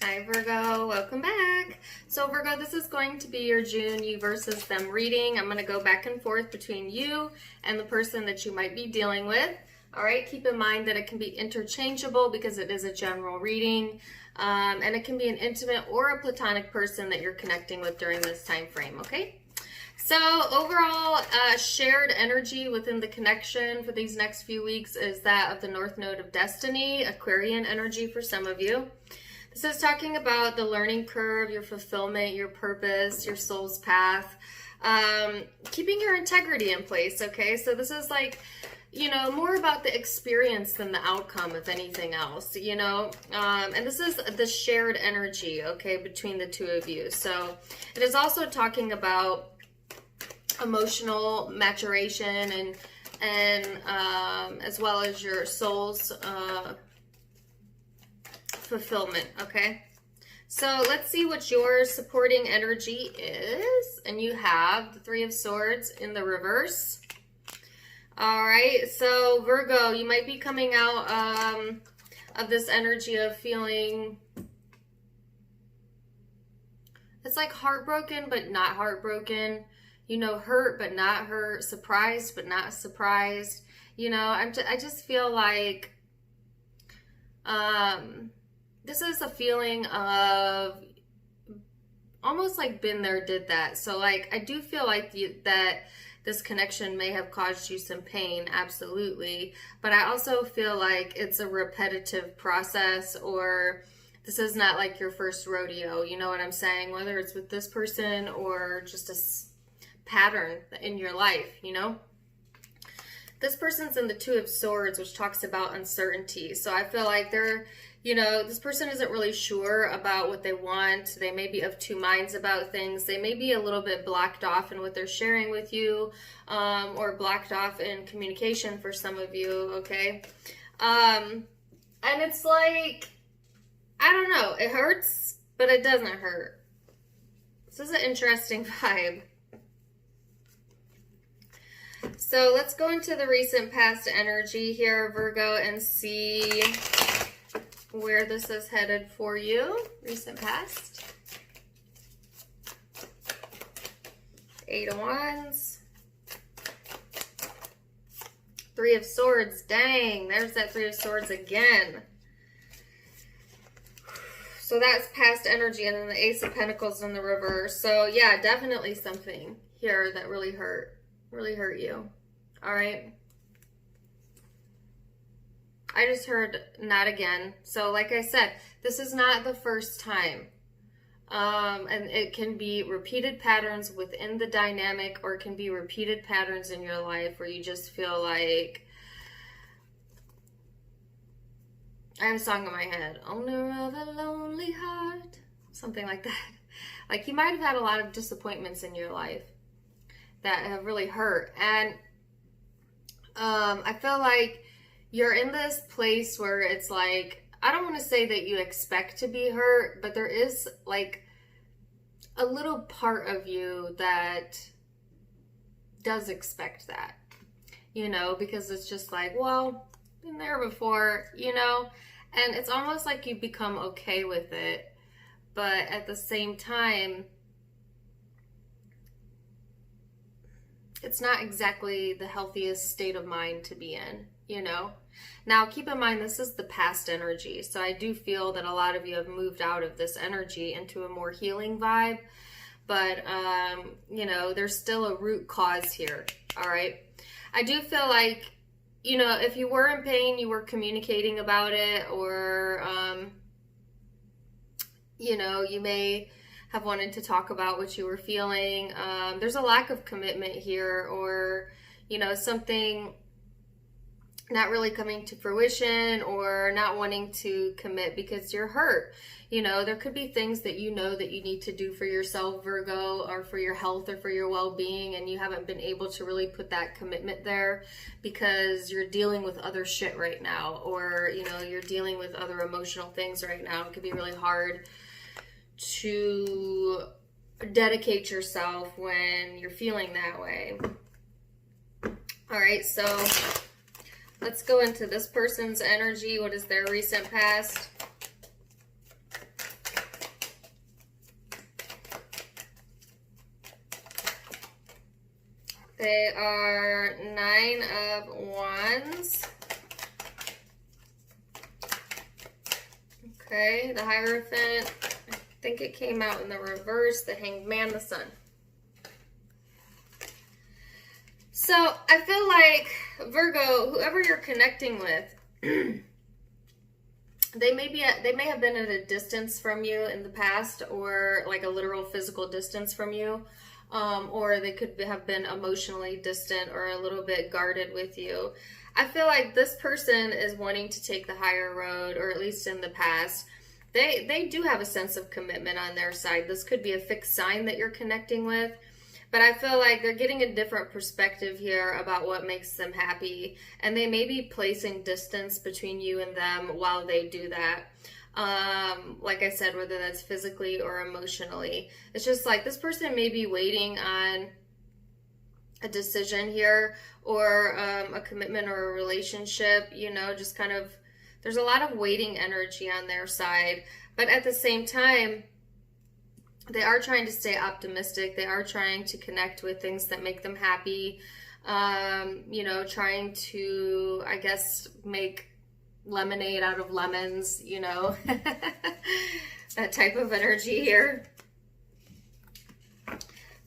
Hi Virgo, welcome back. So Virgo, this is going to be your June you versus them reading. I'm going to go back and forth between you and the person that you might be dealing with. All right, keep in mind that it can be interchangeable because it is a general reading, and it can be an intimate or a platonic person that you're connecting with during this time frame, okay? So overall, shared energy within the connection for these next few weeks is that of the North Node of Destiny, Aquarian energy for some of you. This is talking about the learning curve, your fulfillment, your purpose, your soul's path, keeping your integrity in place, okay? So this is like, you know, more about the experience than the outcome of anything else, you know? And this is the shared energy, okay, between the two of you. So it is also talking about emotional maturation and as well as your soul's fulfillment, okay? So let's see what your supporting energy is. And you have the Three of Swords in the reverse. All right, so Virgo, you might be coming out of this energy of feeling, it's like heartbroken but not heartbroken, you know, hurt but not hurt, surprised but not surprised. You know, I just feel like this is a feeling of almost like been there, did that. So like, I do feel like that this connection may have caused you some pain, absolutely. But I also feel like it's a repetitive process, or this is not like your first rodeo. You know what I'm saying? Whether it's with this person or just a pattern in your life, you know? This person's in the Two of Swords, which talks about uncertainty. So I feel like they're, you know, this person isn't really sure about what they want. They may be of two minds about things. They may be a little bit blocked off in what they're sharing with you, or blocked off in communication for some of you, okay? And it's like, I don't know, it hurts, but it doesn't hurt. This is an interesting vibe. So let's go into the recent past energy here, Virgo, and see where this is headed for you. Recent past. Eight of Wands. Three of Swords. Dang, there's that Three of Swords again. So that's past energy, and then the Ace of Pentacles in the reverse. So yeah, definitely something here that really hurt you. All right. I just heard not again. So like I said, this is not the first time. And it can be repeated patterns within the dynamic, or it can be repeated patterns in your life where you just feel like, I have a song in my head, owner of a lonely heart, something like that. Like you might have had a lot of disappointments in your life that have really hurt. And I feel like you're in this place where it's like, I don't want to say that you expect to be hurt, but there is like a little part of you that does expect that, you know, because it's just like, well, been there before, you know, and it's almost like you become okay with it. But at the same time, it's not exactly the healthiest state of mind to be in, you know? Now, keep in mind, this is the past energy. So I do feel that a lot of you have moved out of this energy into a more healing vibe. But, you know, there's still a root cause here, all right? I do feel like, you know, if you were in pain, you were communicating about it, or, you know, you may have wanted to talk about what you were feeling. There's a lack of commitment here, or, you know, something not really coming to fruition, or not wanting to commit because you're hurt. You know, there could be things that you know that you need to do for yourself, Virgo, or for your health or for your well-being, and you haven't been able to really put that commitment there because you're dealing with other shit right now, or, you know, you're dealing with other emotional things right now. It could be really hard to dedicate yourself when you're feeling that way. All right, so let's go into this person's energy. What is their recent past? They are 9 of Wands. Okay, the Hierophant. I think it came out in the reverse. The Hanged Man, the Sun. So I feel like Virgo, whoever you're connecting with, they may have been at a distance from you in the past, or like a literal physical distance from you, or they could have been emotionally distant or a little bit guarded with you. I feel like this person is wanting to take the higher road, or at least in the past. They do have a sense of commitment on their side. This could be a fixed sign that you're connecting with. But I feel like they're getting a different perspective here about what makes them happy. And they may be placing distance between you and them while they do that. Like I said, whether that's physically or emotionally. It's just like this person may be waiting on a decision here, or a commitment or a relationship, you know, just kind of, there's a lot of waiting energy on their side. But at the same time, they are trying to stay optimistic. They are trying to connect with things that make them happy. You know, trying to, I guess, make lemonade out of lemons, you know, that type of energy here.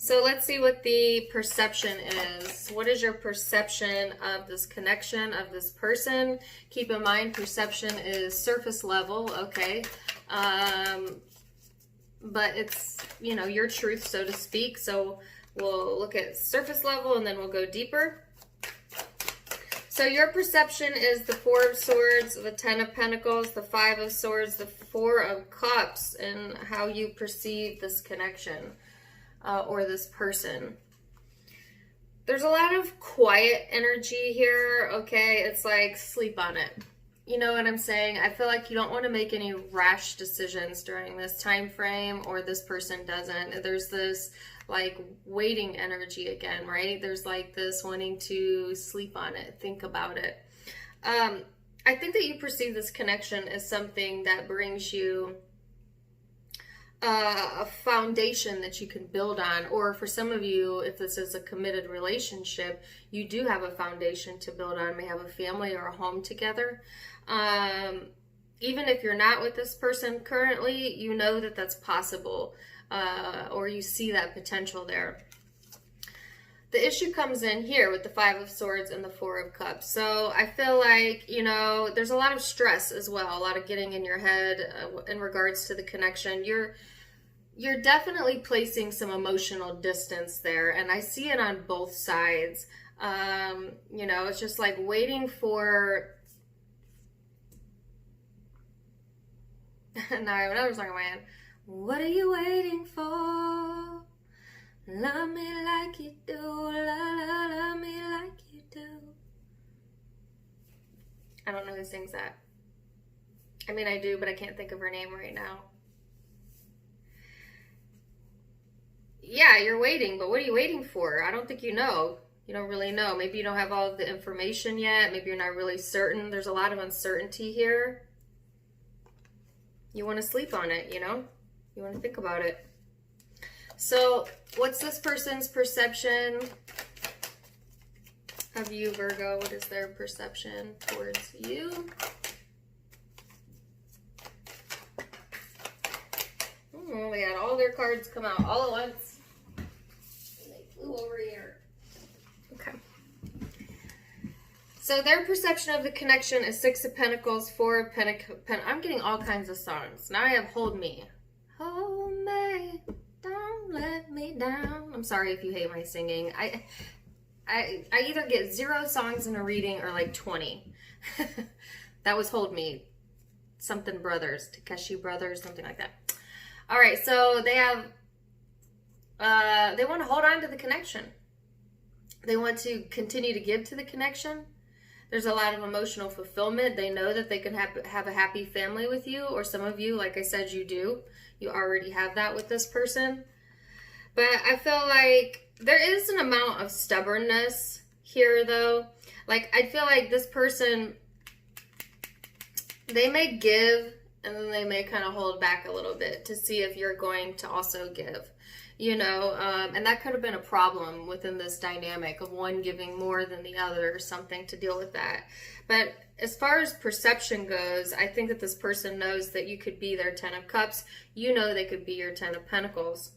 So let's see what the perception is. What is your perception of this connection, of this person? Keep in mind, perception is surface level, okay? But it's, you know, your truth, so to speak. So we'll look at surface level and then we'll go deeper. So your perception is the 4 of Swords, the 10 of Pentacles, the 5 of Swords, the 4 of Cups, and how you perceive this connection or this person. There's a lot of quiet energy here, okay? It's like sleep on it. You know what I'm saying? I feel like you don't want to make any rash decisions during this time frame, or this person doesn't. There's this like waiting energy again, right? There's like this wanting to sleep on it, think about it. I think that you perceive this connection as something that brings you a foundation that you can build on, or for some of you, if this is a committed relationship, you do have a foundation to build on, may have a family or a home together. Even if you're not with this person currently, you know that that's possible, or you see that potential there. The issue comes in here with the 5 of Swords and the 4 of Cups. So I feel like, you know, there's a lot of stress as well, a lot of getting in your head in regards to the connection. You're definitely placing some emotional distance there, and I see it on both sides. You know, it's just like waiting for... Now I have another song in my head. What are you waiting for? Love me like you do, love me like you do. I don't know who sings that. I mean, I do, but I can't think of her name right now. Yeah, you're waiting, but what are you waiting for? I don't think you know. You don't really know. Maybe you don't have all of the information yet. Maybe you're not really certain. There's a lot of uncertainty here. You want to sleep on it, you know? You want to think about it. So, what's this person's perception of you, Virgo? What is their perception towards you? Oh, they had all their cards come out all at once. And they flew over here. Okay. So their perception of the connection is 6 of Pentacles, 4 of Pentacles. I'm getting all kinds of songs. Now I have Hold Me. Hold me. Don't let me down. I'm sorry if you hate my singing. I either get 0 songs in a reading or like 20. That was Hold Me. Something Brothers. Takeshi Brothers. Something like that. All right. So they have... they want to hold on to the connection. They want to continue to give to the connection. There's a lot of emotional fulfillment. They know that they can have a happy family with you, or some of you, like I said, you do. You already have that with this person. But I feel like there is an amount of stubbornness here, though. Like, I feel like this person, they may give and then they may kind of hold back a little bit to see if you're going to also give, you know, and that could have been a problem within this dynamic of one giving more than the other or something to deal with that. But as far as perception goes, I think that this person knows that you could be their 10 of Cups. You know they could be your 10 of Pentacles.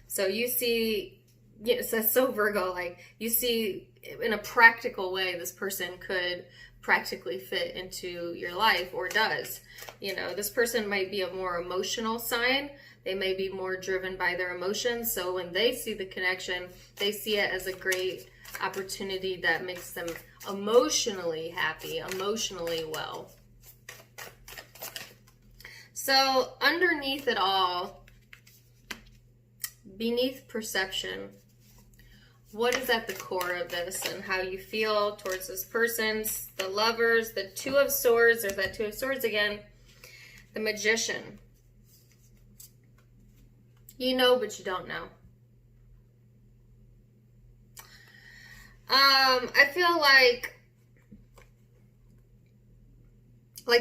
So you see, yes, that's so Virgo, like you see in a practical way this person could practically fit into your life, or does. You know, this person might be a more emotional sign. They may be more driven by their emotions. So when they see the connection, they see it as a great opportunity that makes them emotionally happy, emotionally well. So underneath it all, beneath perception, what is at the core of this and how you feel towards this person? The Lovers, the Two of Swords, there's that Two of Swords again, the Magician. You know, but you don't know. I feel like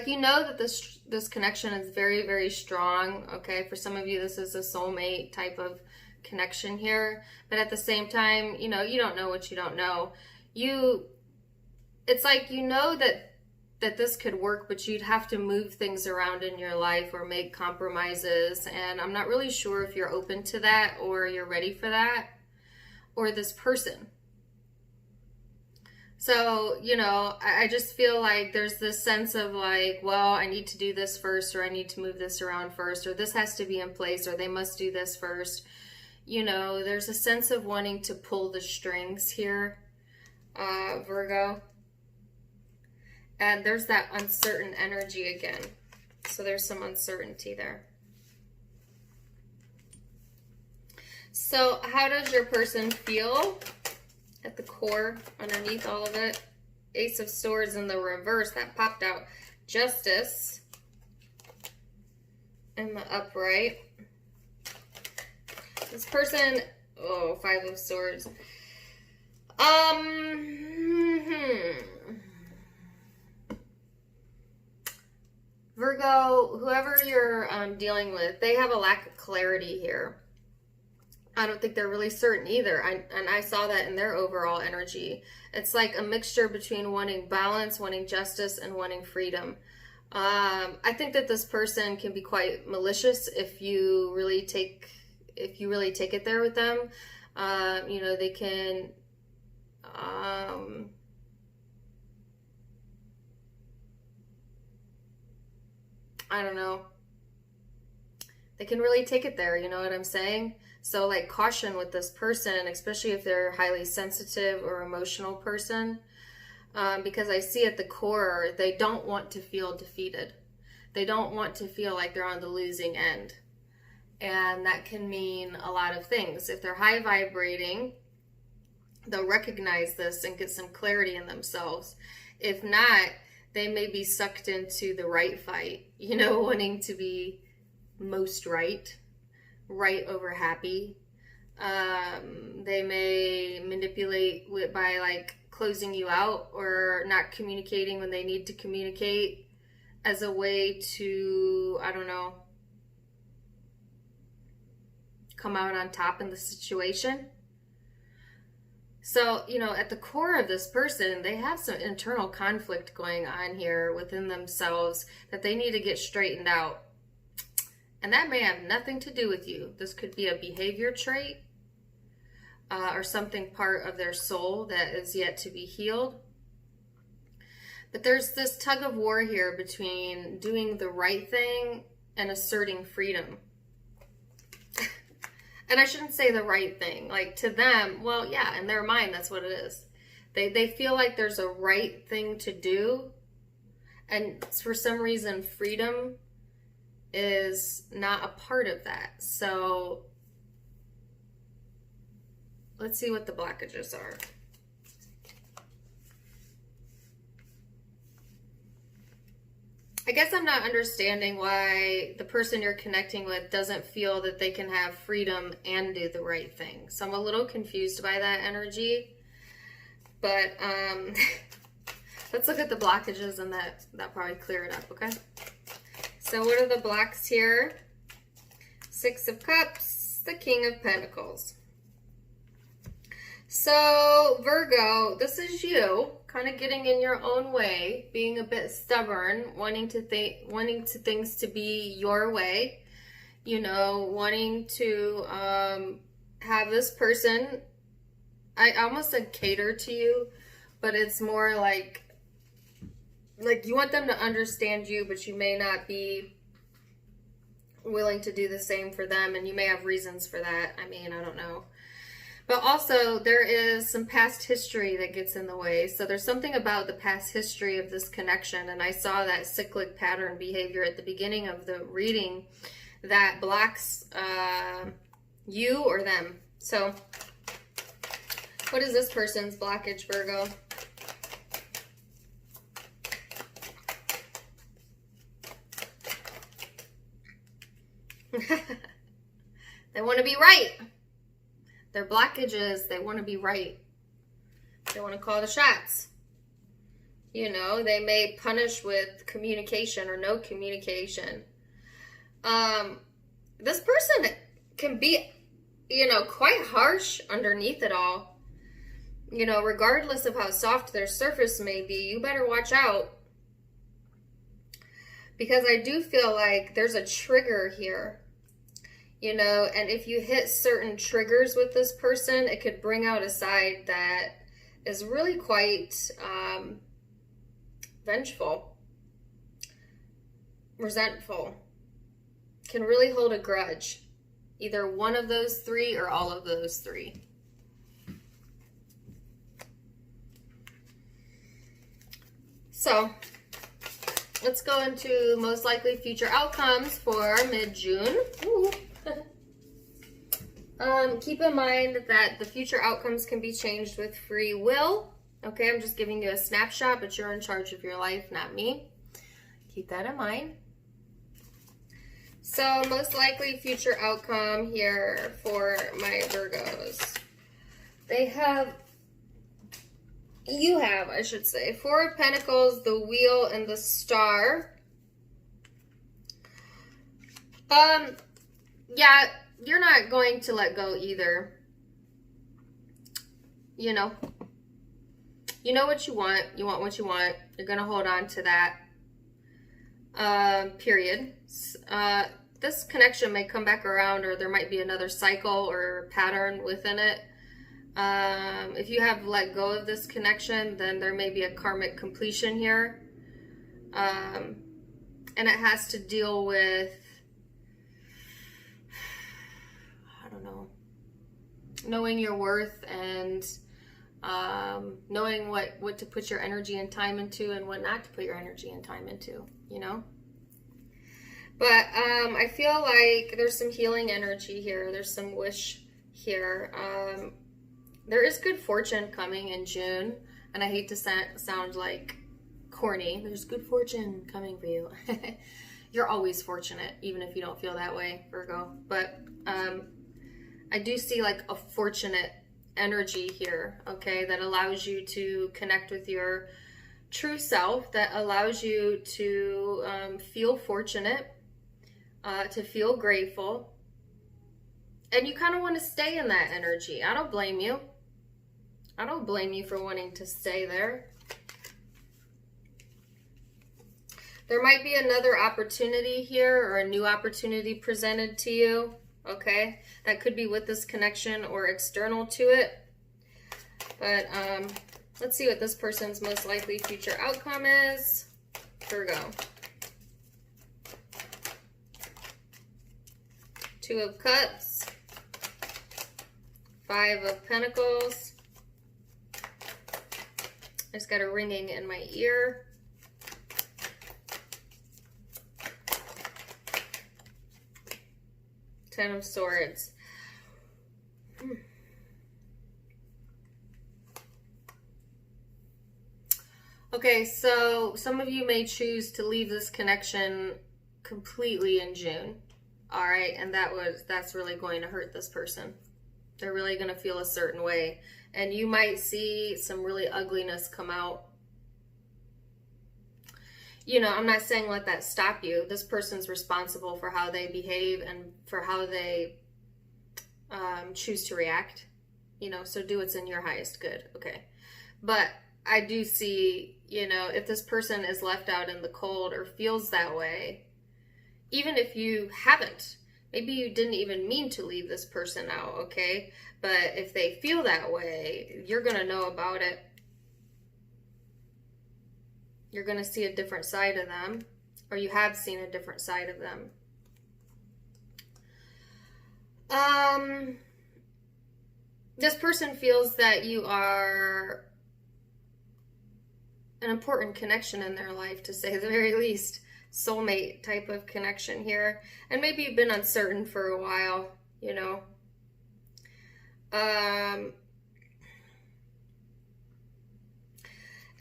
you know that this connection is very, very strong. Okay, for some of you, this is a soulmate type of connection here, but at the same time, you know, you don't know what you don't know. It's like you know that this could work, but you'd have to move things around in your life or make compromises, and I'm not really sure if you're open to that or you're ready for that, or this person. So, you know, I just feel like there's this sense of like, well, I need to do this first, or I need to move this around first, or this has to be in place, or they must do this first. You know, there's a sense of wanting to pull the strings here, Virgo. And there's that uncertain energy again. So there's some uncertainty there. So how does your person feel at the core, underneath all of it? Ace of Swords in the reverse, that popped out. Justice in the upright. This person, oh, Five of Swords. Virgo, whoever you're dealing with, they have a lack of clarity here. I don't think they're really certain either. And I saw that in their overall energy. It's like a mixture between wanting balance, wanting justice, and wanting freedom. I think that this person can be quite malicious if you really take it there with them. You know, they can I don't know. They can really take it there, you know what I'm saying? So like caution with this person, especially if they're a highly sensitive or emotional person, because I see at the core, they don't want to feel defeated. They don't want to feel like they're on the losing end. And that can mean a lot of things. If they're high vibrating, they'll recognize this and get some clarity in themselves. If not, they may be sucked into the right fight, you know, wanting to be most right over happy. They may manipulate by like closing you out or not communicating when they need to communicate as a way to, I don't know, come out on top in the situation. So, you know, at the core of this person, they have some internal conflict going on here within themselves that they need to get straightened out. And that may have nothing to do with you. This could be a behavior trait or something part of their soul that is yet to be healed. But there's this tug of war here between doing the right thing and asserting freedom. And I shouldn't say the right thing. Like to them, well, yeah, in their mind, that's what it is. They feel like there's a right thing to do. And for some reason, freedom is not a part of that. So let's see what the blockages are. I guess I'm not understanding why the person you're connecting with doesn't feel that they can have freedom and do the right thing. So I'm a little confused by that energy. But let's look at the blockages and that probably clear it up, okay? So what are the blocks here? Six of Cups, the King of Pentacles. So Virgo, this is you kind of getting in your own way, being a bit stubborn, wanting things to be your way, you know, wanting to have this person, I almost said cater to you, but it's more like you want them to understand you, but you may not be willing to do the same for them, and you may have reasons for that. I mean, I don't know. But also, there is some past history that gets in the way. So there's something about the past history of this connection, and I saw that cyclic pattern behavior at the beginning of the reading that blocks you or them. So what is this person's blockage, Virgo? They want to be right. Their blockage is they want to be right. They want to call the shots. You know, they may punish with communication or no communication. This person can be, you know, quite harsh underneath it all. You know, regardless of how soft their surface may be, you better watch out. Because I do feel like there's a trigger here. You know, and if you hit certain triggers with this person, it could bring out a side that is really quite vengeful, resentful, can really hold a grudge. Either one of those three or all of those three. So, let's go into most likely future outcomes for mid-June. Keep in mind that the future outcomes can be changed with free will. Okay, I'm just giving you a snapshot, but you're in charge of your life, not me. Keep that in mind. So, most likely future outcome here for my Virgos. You have, I should say, Four of Pentacles, the Wheel, and the Star. Yeah, you're not going to let go either. You know what you want. You want what you want. You're going to hold on to that. Period. This connection may come back around, or there might be another cycle or pattern within it. If you have let go of this connection, then there may be a karmic completion here. And it has to deal with, I don't know, knowing your worth and knowing what to put your energy and time into and what not to put your energy and time into, you know? But I feel like there's some healing energy here. There's some wish here. There is good fortune coming in June, and I hate to sound like corny. There's good fortune coming for you. You're always fortunate, even if you don't feel that way, Virgo. But I do see like a fortunate energy here, okay, that allows you to connect with your true self, that allows you to feel fortunate, to feel grateful, and you kind of want to stay in that energy. I don't blame you. I don't blame you for wanting to stay there. There might be another opportunity here, or a new opportunity presented to you, okay? That could be with this connection or external to it. But let's see what this person's most likely future outcome is. Virgo. Two of Cups. Five of Pentacles. I just got a ringing in my ear. Ten of Swords. Okay, so some of you may choose to leave this connection completely in June. All right, and that's really going to hurt this person. They're really going to feel a certain way, and you might see some really ugliness come out. you know, I'm not saying let that stop you. This person's responsible for how they behave and for how they choose to react, you know, so do what's in your highest good, okay? But I do see, you know, if this person is left out in the cold or feels that way, even if you haven't, maybe you didn't even mean to leave this person out, okay? But if they feel that way, you're going to know about it. You're going to see a different side of them, or you have seen a different side of them. This person feels that you are an important connection in their life, to say the very least. Soulmate type of connection here. And maybe you've been uncertain for a while, you know. And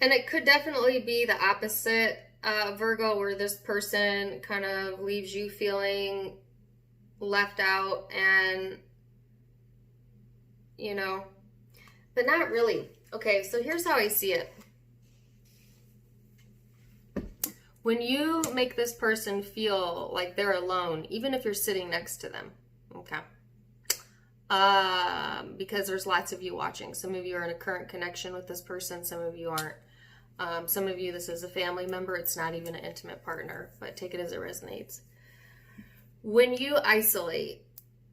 it could definitely be the opposite, Virgo, where this person kind of leaves you feeling left out and, you know, but not really. Okay, so here's how I see it. When you make this person feel like they're alone, even if you're sitting next to them, okay, because there's lots of you watching. Some of you are in a current connection with this person, some of you aren't. Some of you, this is a family member, it's not even an intimate partner, but take it as it resonates. When you isolate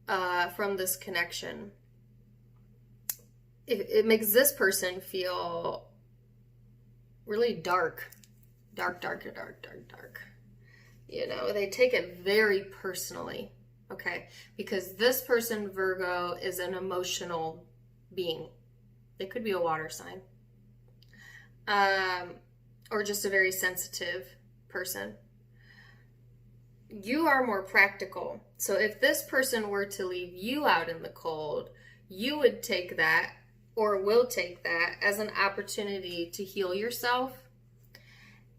from this connection, it makes this person feel really dark. Dark. You know, they take it very personally, okay? Because this person, Virgo, is an emotional being. They could be a water sign. Or just a very sensitive person. You are more practical. So if this person were to leave you out in the cold, you would take that, or will take that, as an opportunity to heal yourself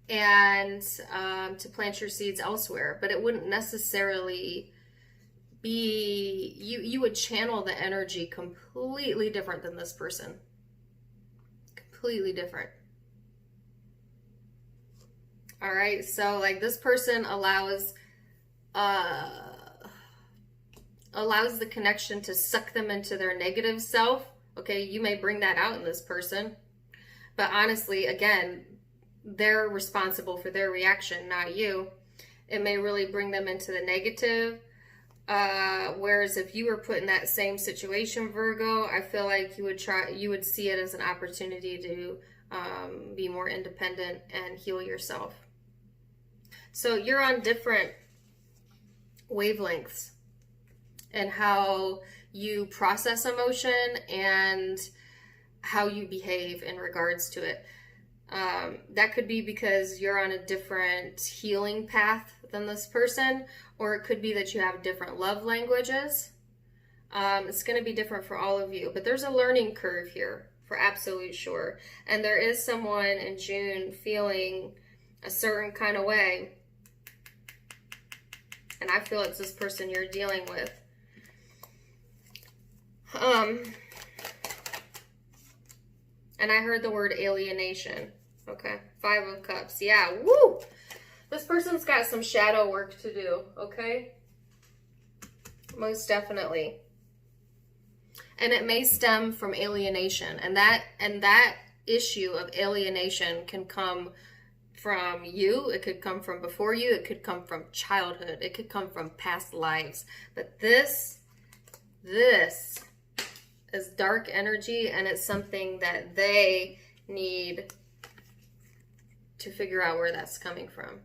and to plant your seeds elsewhere. But it wouldn't necessarily be, you would channel the energy completely different than this person. Completely different. All right, so like this person allows the connection to suck them into their negative self. Okay, you may bring that out in this person, but honestly, again, they're responsible for their reaction, not you. It may really bring them into the negative. Whereas if you were put in that same situation, Virgo, I feel like you would see it as an opportunity to be more independent and heal yourself. So you're on different wavelengths and how you process emotion and how you behave in regards to it. That could be because you're on a different healing path than this person, or it could be that you have different love languages. It's going to be different for all of you, but there's a learning curve here for absolute sure. And there is someone in June feeling a certain kind of way. And I feel it's this person you're dealing with. And I heard the word alienation. Okay, 5 of Cups. Yeah, woo! This person's got some shadow work to do, okay? Most definitely. And it may stem from alienation. And that issue of alienation can come from you. It could come from before you. It could come from childhood. It could come from past lives. But this is dark energy, and it's something that they need to figure out where that's coming from.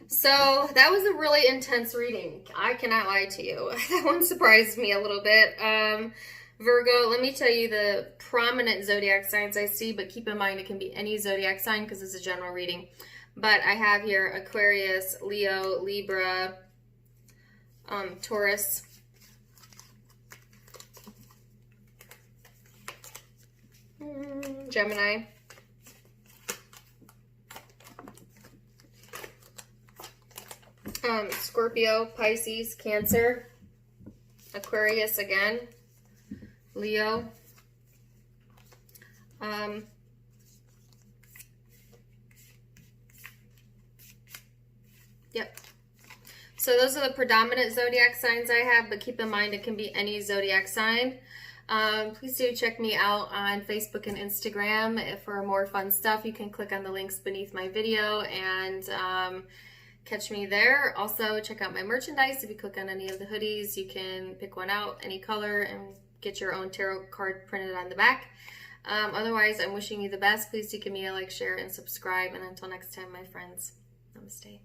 So that was a really intense reading. I cannot lie to you. That one surprised me a little bit. Virgo, let me tell you the prominent zodiac signs I see, but keep in mind it can be any zodiac sign because it's a general reading. But I have here Aquarius, Leo, Libra, Taurus, Gemini, Scorpio, Pisces, Cancer, Aquarius again, Leo, Yep. So those are the predominant zodiac signs I have, but keep in mind it can be any zodiac sign. Please do check me out on Facebook and Instagram for more fun stuff. You can click on the links beneath my video and catch me there. Also, check out my merchandise. If you click on any of the hoodies, you can pick one out, any color, and get your own tarot card printed on the back. Otherwise, I'm wishing you the best. Please do give me a like, share, and subscribe. And until next time, my friends, namaste.